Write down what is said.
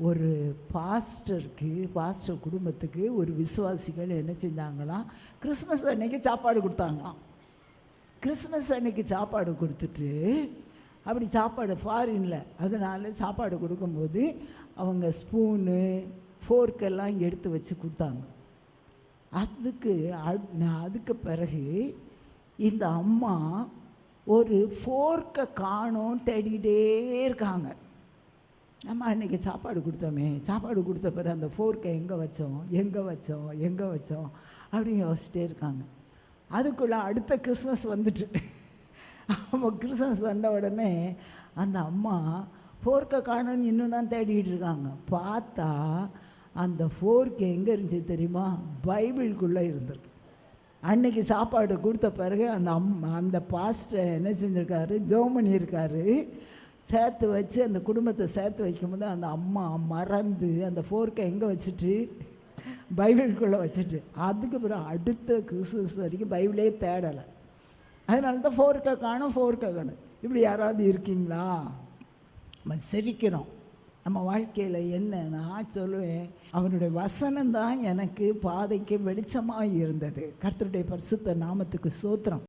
ஒரு பாஸ்டர் குடும்பத்துக்கு ஒரு விசுவாசிகள் என்ன செஞ்சாங்களாம், கிறிஸ்மஸ் அன்னைக்கு சாப்பாடு கொடுத்தாங்களாம். கிறிஸ்மஸ் அன்னைக்கு சாப்பாடு கொடுத்துட்டு, அப்படி சாப்பாடு ஃபாரினில், அதனால் சாப்பாடு கொடுக்கும்போது அவங்க ஸ்பூனு ஃபோர்க்கெல்லாம் எடுத்து வச்சு கொடுத்தாங்க. அதுக்கு பிறகு இந்த அம்மா ஒரு ஃபோர்க்கை காணோம் தேடிகிட்டே இருக்காங்க. நம்ம அன்றைக்கி சாப்பாடு கொடுத்தோமே, சாப்பாடு கொடுத்த பிறகு அந்த ஃபோர்க்கை எங்கே வச்சோம் அப்படின்னு யோசிச்சிட்டே இருக்காங்க. அதுக்குள்ளே அடுத்த கிறிஸ்மஸ் வந்துட்டு, அப்போ கிறிஸ்மஸ் வந்த உடனே அந்த அம்மா ஃபோர்க்கை காணோன்னு இன்னும் தான் தேடிகிட்டு இருக்காங்க. பார்த்தா அந்த ஃபோர்க்கு எங்கே இருந்துச்சு தெரியுமா? பைபிளுக்குள்ளே இருந்திருக்கு. அன்னைக்கு சாப்பாடு கொடுத்த பிறகு அந்த பாஸ்டர் என்ன செஞ்சுருக்காரு, ஜெபம் பண்ணியிருக்காரு. சேர்த்து வச்சு அந்த குடும்பத்தை சேர்த்து வைக்கும்போது அந்த அம்மா மறந்து அந்த ஃபோர்க்கை எங்கே வச்சுட்டு, பைபிளுக்குள்ளே வச்சுட்டு, அதுக்கு பிறகு அடுத்த கிறிஸ்மஸ் வரைக்கும் பைபிளே தேடலை. அதனால தான் ஃபோர்க்கை காணும். இப்படி யாராவது இருக்கீங்களா? நம்ம சிரிக்கிறோம். நம்ம வாழ்க்கையில் என்ன நான் சொல்லுவேன், அவனுடைய வசனம்தான் எனக்கு பாதைக்கு வெளிச்சமாக இருந்தது. கர்த்தருடைய பரிசுத்த நாமத்துக்கு ஸ்தோத்திரம்.